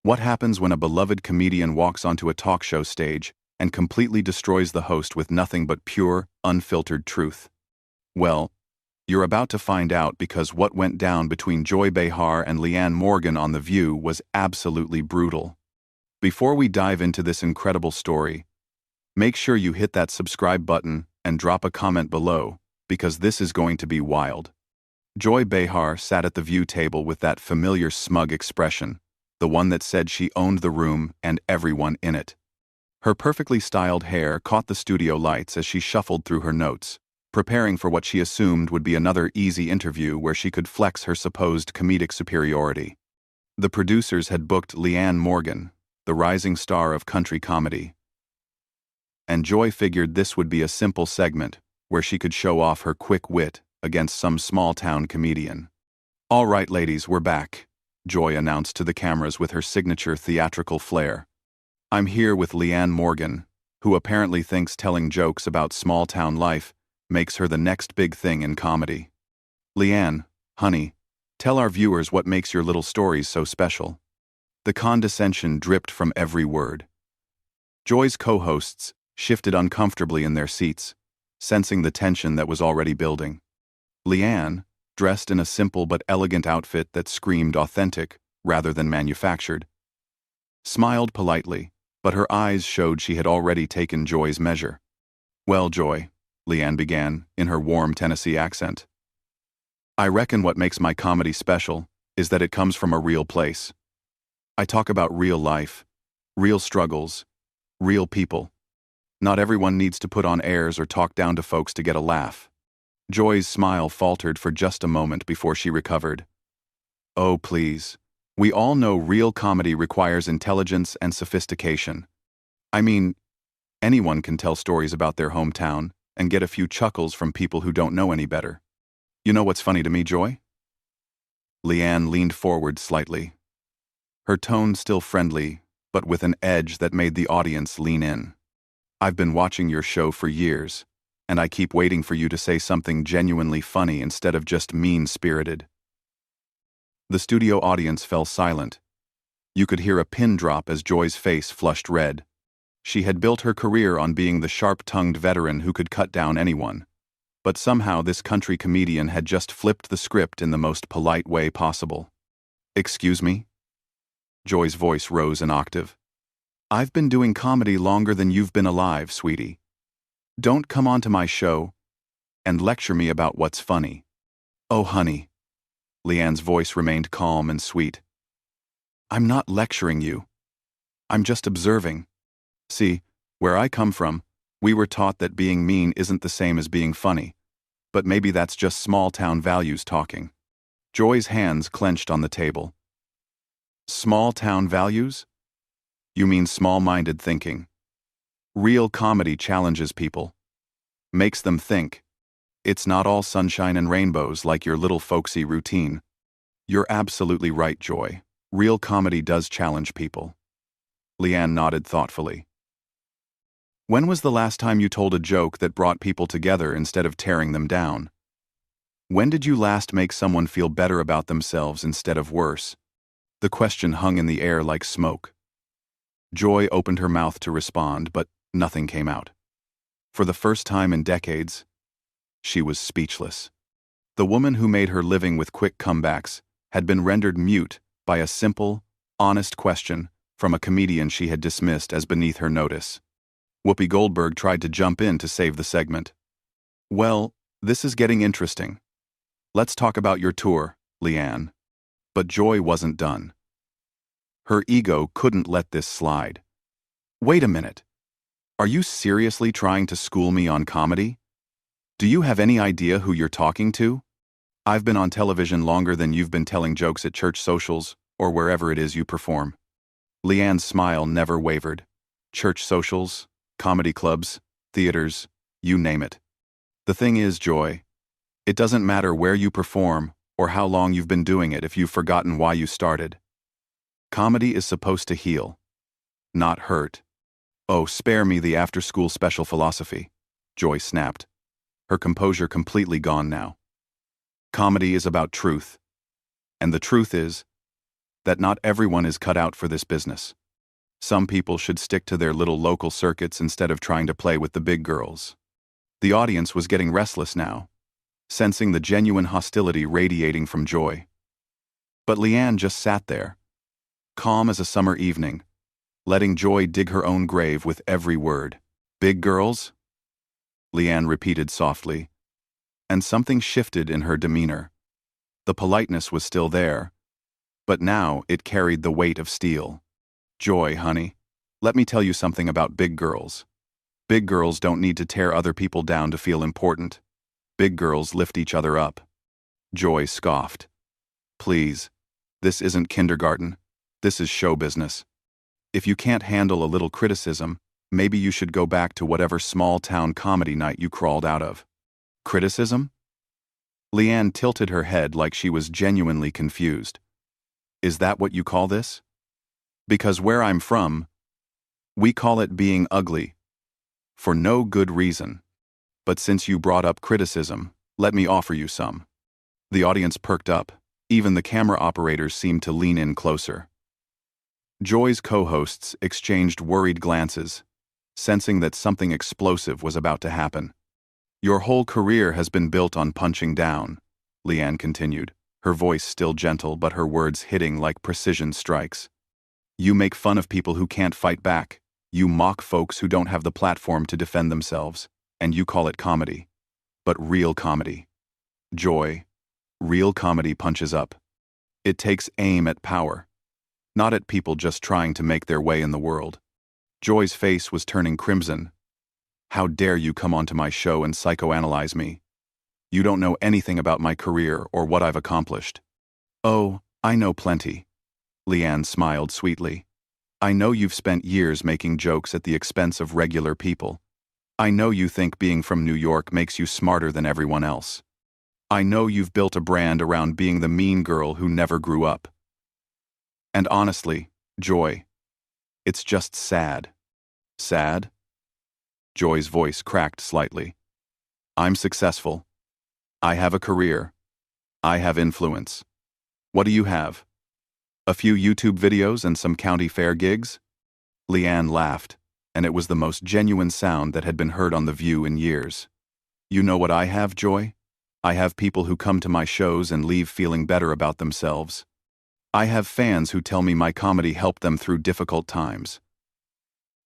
What happens when a beloved comedian walks onto a talk show stage and completely destroys the host with nothing but pure, unfiltered truth? Well, you're about to find out, because what went down between Joy Behar and Leanne Morgan on The View was absolutely brutal. Before we dive into this incredible story, make sure you hit that subscribe button and drop a comment below, because this is going to be wild. Joy Behar sat at the View table with that familiar smug expression, the one that said she owned the room and everyone in it. Her perfectly styled hair caught the studio lights as she shuffled through her notes, preparing for what she assumed would be another easy interview where she could flex her supposed comedic superiority. The producers had booked Leanne Morgan, the rising star of country comedy, and Joy figured this would be a simple segment where she could show off her quick wit against some small-town comedian. "All right, ladies, we're back," Joy announced to the cameras with her signature theatrical flair. "I'm here with Leanne Morgan, who apparently thinks telling jokes about small-town life makes her the next big thing in comedy. Leanne, honey, tell our viewers what makes your little stories so special." The condescension dripped from every word. Joy's co-hosts shifted uncomfortably in their seats, sensing the tension that was already building. Leanne, dressed in a simple but elegant outfit that screamed authentic rather than manufactured, smiled politely, but her eyes showed she had already taken Joy's measure. "Well, Joy," Leanne began, in her warm Tennessee accent, "I reckon what makes my comedy special is that it comes from a real place. I talk about real life, real struggles, real people. Not everyone needs to put on airs or talk down to folks to get a laugh." Joy's smile faltered for just a moment before she recovered. "Oh, please. We all know real comedy requires intelligence and sophistication. I mean, anyone can tell stories about their hometown and get a few chuckles from people who don't know any better. You know what's funny to me, Joy?" Leanne leaned forward slightly, her tone still friendly, but with an edge that made the audience lean in. "I've been watching your show for years, and I keep waiting for you to say something genuinely funny instead of just mean-spirited." The studio audience fell silent. You could hear a pin drop as Joy's face flushed red. She had built her career on being the sharp-tongued veteran who could cut down anyone. But somehow this country comedian had just flipped the script in the most polite way possible. "Excuse me?" Joy's voice rose an octave. "I've been doing comedy longer than you've been alive, sweetie. Don't come onto my show and lecture me about what's funny." "Oh, honey." Leanne's voice remained calm and sweet. "I'm not lecturing you. I'm just observing. See, where I come from, we were taught that being mean isn't the same as being funny, but maybe that's just small-town values talking." Joy's hands clenched on the table. "Small-town values? You mean small-minded thinking. Real comedy challenges people, makes them think. It's not all sunshine and rainbows like your little folksy routine." "You're absolutely right, Joy. Real comedy does challenge people." Leanne nodded thoughtfully. "When was the last time you told a joke that brought people together instead of tearing them down? When did you last make someone feel better about themselves instead of worse?" The question hung in the air like smoke. Joy opened her mouth to respond, but nothing came out. For the first time in decades, she was speechless. The woman who made her living with quick comebacks had been rendered mute by a simple, honest question from a comedian she had dismissed as beneath her notice. Whoopi Goldberg tried to jump in to save the segment. "Well, this is getting interesting. Let's talk about your tour, Leanne." But Joy wasn't done. Her ego couldn't let this slide. "Wait a minute. Are you seriously trying to school me on comedy? Do you have any idea who you're talking to? I've been on television longer than you've been telling jokes at church socials or wherever it is you perform." Leanne's smile never wavered. Church socials, comedy clubs, theaters, you name it. "The thing is, Joy, it doesn't matter where you perform or how long you've been doing it if you've forgotten why you started. Comedy is supposed to heal, not hurt." "Oh, spare me the after-school special philosophy," Joy snapped, her composure completely gone now. "Comedy is about truth. And the truth is, that not everyone is cut out for this business. Some people should stick to their little local circuits instead of trying to play with the big girls. The audience was getting restless now, sensing the genuine hostility radiating from Joy. But Leanne just sat there, calm as a summer evening, letting Joy dig her own grave with every word. "Big girls?" Leanne repeated softly, and something shifted in her demeanor. The politeness was still there, but now it carried the weight of steel. "Joy, honey, let me tell you something about big girls. Big girls don't need to tear other people down to feel important. Big girls lift each other up." Joy scoffed. "Please, this isn't kindergarten. This is show business. If you can't handle a little criticism, maybe you should go back to whatever small-town comedy night you crawled out of." "Criticism?" Leanne tilted her head like she was genuinely confused. "Is that what you call this? Because where I'm from, we call it being ugly. For no good reason. But since you brought up criticism, let me offer you some." The audience perked up. Even the camera operators seemed to lean in closer. Joy's co-hosts exchanged worried glances, sensing that something explosive was about to happen. "Your whole career has been built on punching down," Leanne continued, her voice still gentle but her words hitting like precision strikes. "You make fun of people who can't fight back. You mock folks who don't have the platform to defend themselves, and you call it comedy. But real comedy. Joy, real comedy punches up. It takes aim at power, not at people just trying to make their way in the world." Joy's face was turning crimson. "How dare you come onto my show and psychoanalyze me? You don't know anything about my career or what I've accomplished." "Oh, I know plenty." Leanne smiled sweetly. "I know you've spent years making jokes at the expense of regular people. I know you think being from New York makes you smarter than everyone else. I know you've built a brand around being the mean girl who never grew up. And honestly, Joy, it's just sad." "Sad?" Joy's voice cracked slightly. "I'm successful. I have a career. I have influence. What do you have? A few YouTube videos and some county fair gigs?" Leanne laughed, and it was the most genuine sound that had been heard on The View in years. "You know what I have, Joy? I have people who come to my shows and leave feeling better about themselves. I have fans who tell me my comedy helped them through difficult times.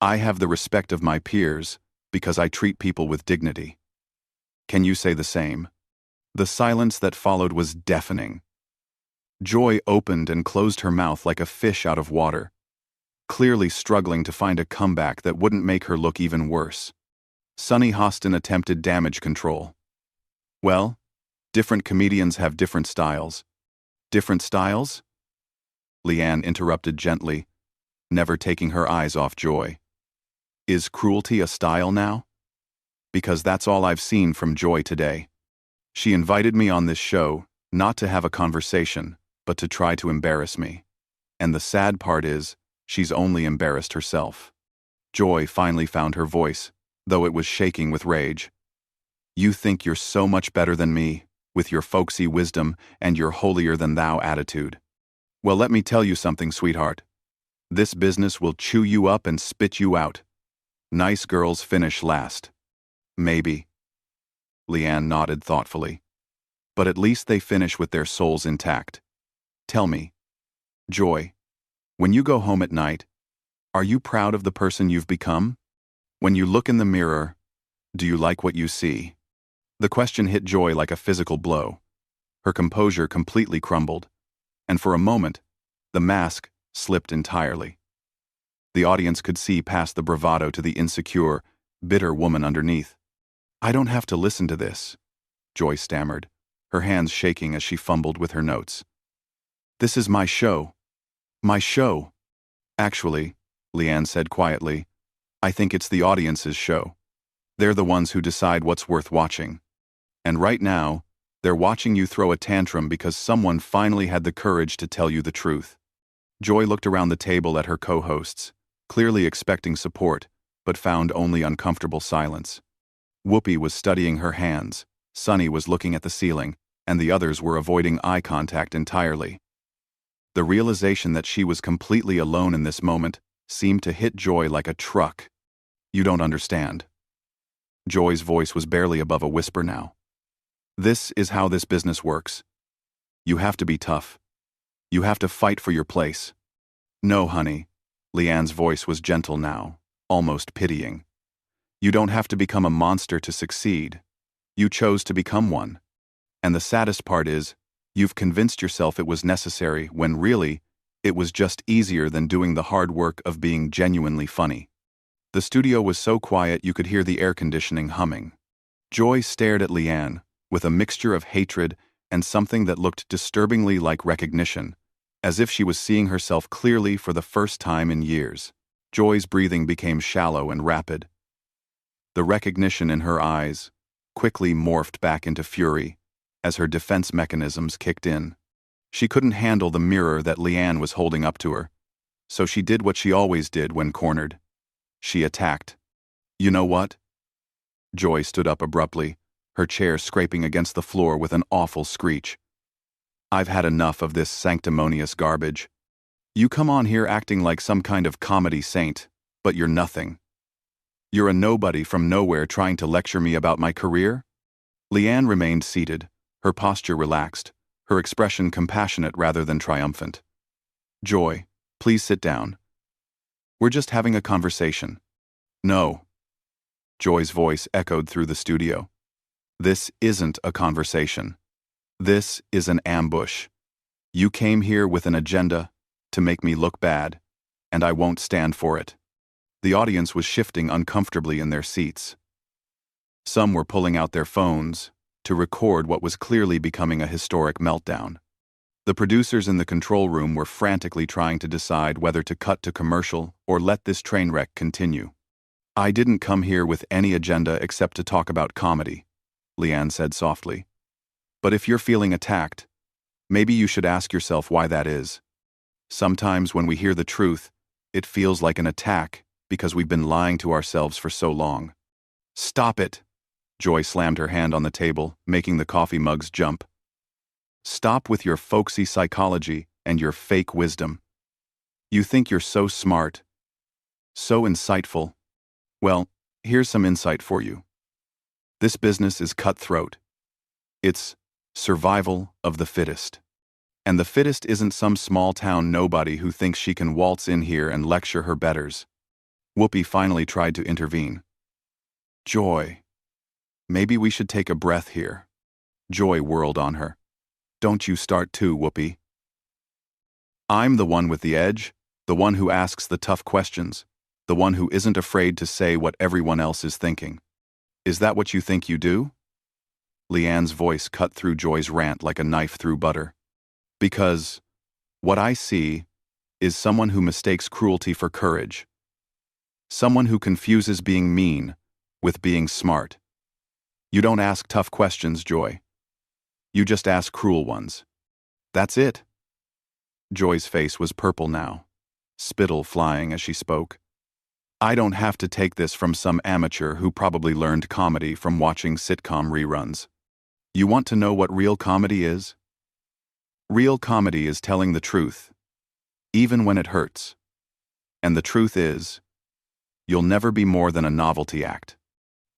I have the respect of my peers because I treat people with dignity. Can you say the same?" The silence that followed was deafening. Joy opened and closed her mouth like a fish out of water, clearly struggling to find a comeback that wouldn't make her look even worse. Sunny Hostin attempted damage control. "Well, different comedians have different styles." "Different styles?" Leanne interrupted gently, never taking her eyes off Joy. "Is cruelty a style now? Because that's all I've seen from Joy today. She invited me on this show, not to have a conversation, but to try to embarrass me. And the sad part is, she's only embarrassed herself." Joy finally found her voice, though it was shaking with rage. "You think you're so much better than me, with your folksy wisdom and your holier-than-thou attitude. Well, let me tell you something, sweetheart. This business will chew you up and spit you out. Nice girls finish last." "Maybe." Leanne nodded thoughtfully. "But at least they finish with their souls intact. Tell me, Joy, when you go home at night, are you proud of the person you've become? When you look in the mirror, do you like what you see?" The question hit Joy like a physical blow. Her composure completely crumbled, and for a moment, the mask slipped entirely. The audience could see past the bravado to the insecure, bitter woman underneath. "I don't have to listen to this," Joy stammered, her hands shaking as she fumbled with her notes. "This is my show. My show." "Actually," Leanne said quietly, "I think it's the audience's show. They're the ones who decide what's worth watching. And right now, they're watching you throw a tantrum because someone finally had the courage to tell you the truth." Joy looked around the table at her co-hosts, clearly expecting support, but found only uncomfortable silence. Whoopi was studying her hands, Sunny was looking at the ceiling, and the others were avoiding eye contact entirely. The realization that she was completely alone in this moment seemed to hit Joy like a truck. You don't understand. Joy's voice was barely above a whisper now. This is how this business works. You have to be tough. You have to fight for your place. No, honey. Leanne's voice was gentle now, almost pitying. You don't have to become a monster to succeed. You chose to become one. And the saddest part is, you've convinced yourself it was necessary when really, it was just easier than doing the hard work of being genuinely funny. The studio was so quiet you could hear the air conditioning humming. Joy stared at Leanne, with a mixture of hatred and something that looked disturbingly like recognition, as if she was seeing herself clearly for the first time in years. Joy's breathing became shallow and rapid. The recognition in her eyes quickly morphed back into fury as her defense mechanisms kicked in. She couldn't handle the mirror that Leanne was holding up to her, so she did what she always did when cornered. She attacked. You know what? Joy stood up abruptly, her chair scraping against the floor with an awful screech. I've had enough of this sanctimonious garbage. You come on here acting like some kind of comedy saint, but you're nothing. You're a nobody from nowhere trying to lecture me about my career? Leanne remained seated, her posture relaxed, her expression compassionate rather than triumphant. Joy, please sit down. We're just having a conversation. No. Joy's voice echoed through the studio. This isn't a conversation. This is an ambush. You came here with an agenda to make me look bad, and I won't stand for it. The audience was shifting uncomfortably in their seats. Some were pulling out their phones to record what was clearly becoming a historic meltdown. The producers in the control room were frantically trying to decide whether to cut to commercial or let this train wreck continue. I didn't come here with any agenda except to talk about comedy, Leanne said softly. But if you're feeling attacked, maybe you should ask yourself why that is. Sometimes when we hear the truth, it feels like an attack because we've been lying to ourselves for so long. Stop it! Joy slammed her hand on the table, making the coffee mugs jump. Stop with your folksy psychology and your fake wisdom. You think you're so smart, so insightful. Well, here's some insight for you. This business is cutthroat. It's survival of the fittest. And the fittest isn't some small-town nobody who thinks she can waltz in here and lecture her betters. Whoopi finally tried to intervene. Joy, maybe we should take a breath here. Joy whirled on her. Don't you start too, Whoopi. I'm the one with the edge, the one who asks the tough questions, the one who isn't afraid to say what everyone else is thinking. Is that what you think you do? Leanne's voice cut through Joy's rant like a knife through butter. Because what I see is someone who mistakes cruelty for courage. Someone who confuses being mean with being smart. You don't ask tough questions, Joy. You just ask cruel ones. That's it. Joy's face was purple now, spittle flying as she spoke. I don't have to take this from some amateur who probably learned comedy from watching sitcom reruns. You want to know what real comedy is? Real comedy is telling the truth, even when it hurts. And the truth is, you'll never be more than a novelty act.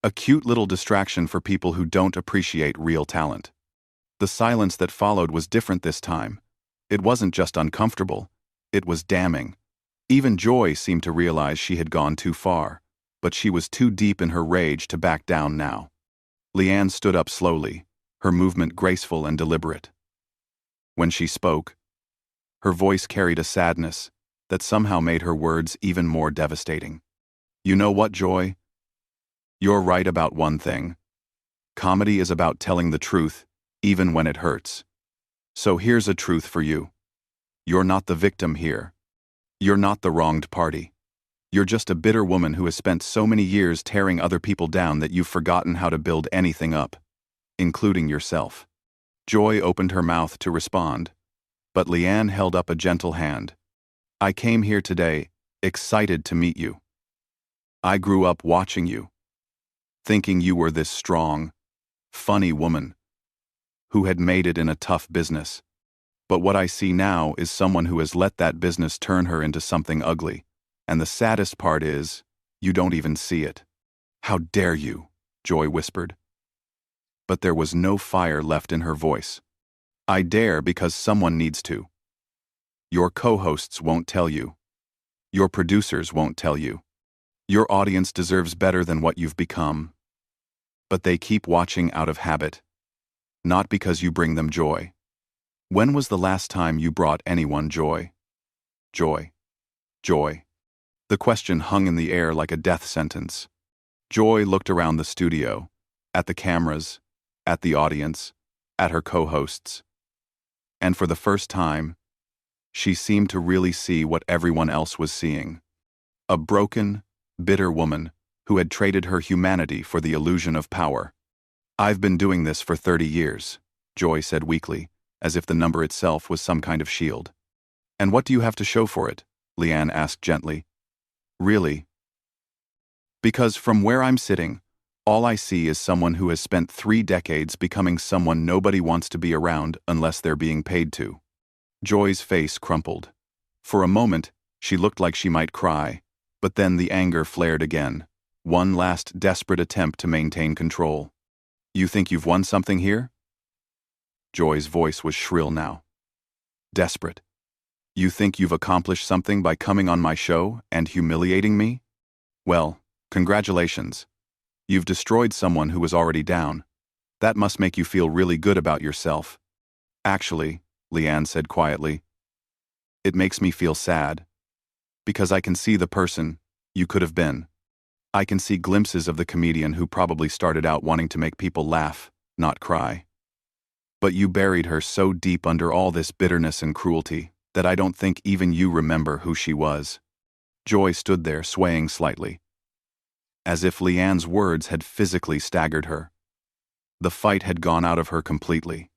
A cute little distraction for people who don't appreciate real talent. The silence that followed was different this time. It wasn't just uncomfortable, it was damning. Even Joy seemed to realize she had gone too far, but she was too deep in her rage to back down now. Leanne stood up slowly, her movement graceful and deliberate. When she spoke, her voice carried a sadness that somehow made her words even more devastating. You know what, Joy? You're right about one thing. Comedy is about telling the truth, even when it hurts. So here's a truth for you. You're not the victim here. You're not the wronged party. You're just a bitter woman who has spent so many years tearing other people down that you've forgotten how to build anything up, including yourself. Joy opened her mouth to respond, but Leanne held up a gentle hand. I came here today, excited to meet you. I grew up watching you, thinking you were this strong, funny woman who had made it in a tough business. But what I see now is someone who has let that business turn her into something ugly. And the saddest part is, you don't even see it. How dare you, Joy whispered. But there was no fire left in her voice. I dare because someone needs to. Your co-hosts won't tell you. Your producers won't tell you. Your audience deserves better than what you've become. But they keep watching out of habit. Not because you bring them joy. When was the last time you brought anyone joy? Joy. Joy. The question hung in the air like a death sentence. Joy looked around the studio, at the cameras, at the audience, at her co-hosts. And for the first time, she seemed to really see what everyone else was seeing. A broken, bitter woman who had traded her humanity for the illusion of power. I've been doing this for 30 years, Joy said weakly, as if the number itself was some kind of shield. And what do you have to show for it? Leanne asked gently. Really? Because from where I'm sitting, all I see is someone who has spent 3 decades becoming someone nobody wants to be around unless they're being paid to. Joy's face crumpled. For a moment, she looked like she might cry, but then the anger flared again. One last desperate attempt to maintain control. You think you've won something here? Joy's voice was shrill now. Desperate. You think you've accomplished something by coming on my show and humiliating me? Well, congratulations. You've destroyed someone who was already down. That must make you feel really good about yourself. Actually, Leanne said quietly, it makes me feel sad. Because I can see the person you could have been. I can see glimpses of the comedian who probably started out wanting to make people laugh, not cry. But you buried her so deep under all this bitterness and cruelty that I don't think even you remember who she was. Joy stood there swaying slightly, as if Leanne's words had physically staggered her. The fight had gone out of her completely.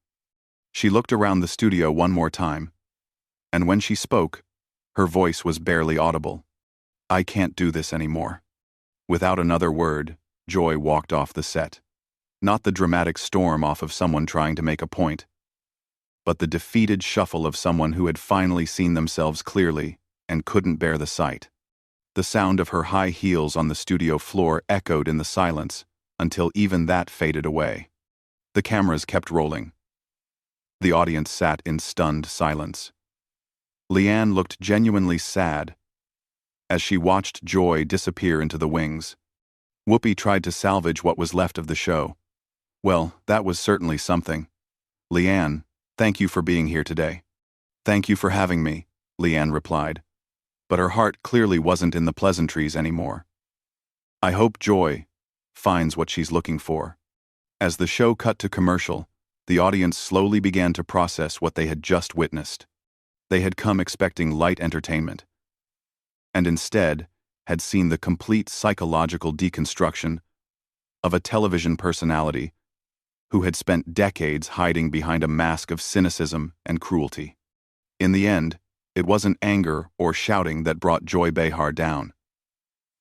She looked around the studio one more time, and when she spoke, her voice was barely audible. I can't do this anymore. Without another word, Joy walked off the set. Not the dramatic storm off of someone trying to make a point, but the defeated shuffle of someone who had finally seen themselves clearly and couldn't bear the sight. The sound of her high heels on the studio floor echoed in the silence until even that faded away. The cameras kept rolling. The audience sat in stunned silence. Leanne looked genuinely sad as she watched Joy disappear into the wings. Whoopi tried to salvage what was left of the show. Well, that was certainly something. Leanne, thank you for being here today. Thank you for having me, Leanne replied. But her heart clearly wasn't in the pleasantries anymore. I hope Joy finds what she's looking for. As the show cut to commercial, the audience slowly began to process what they had just witnessed. They had come expecting light entertainment, and instead had seen the complete psychological deconstruction of a television personality who had spent decades hiding behind a mask of cynicism and cruelty. In the end, it wasn't anger or shouting that brought Joy Behar down.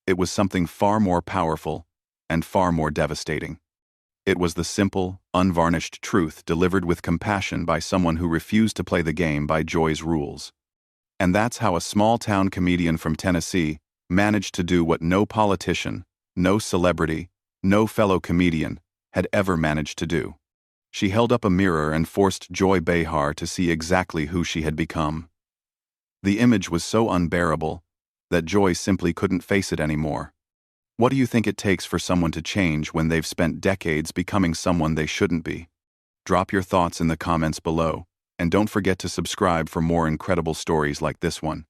It was something far more powerful and far more devastating. It was the simple, unvarnished truth delivered with compassion by someone who refused to play the game by Joy's rules. And that's how a small-town comedian from Tennessee managed to do what no politician, no celebrity, no fellow comedian had ever managed to do. She held up a mirror and forced Joy Behar to see exactly who she had become. The image was so unbearable that Joy simply couldn't face it anymore. What do you think it takes for someone to change when they've spent decades becoming someone they shouldn't be? Drop your thoughts in the comments below, and don't forget to subscribe for more incredible stories like this one.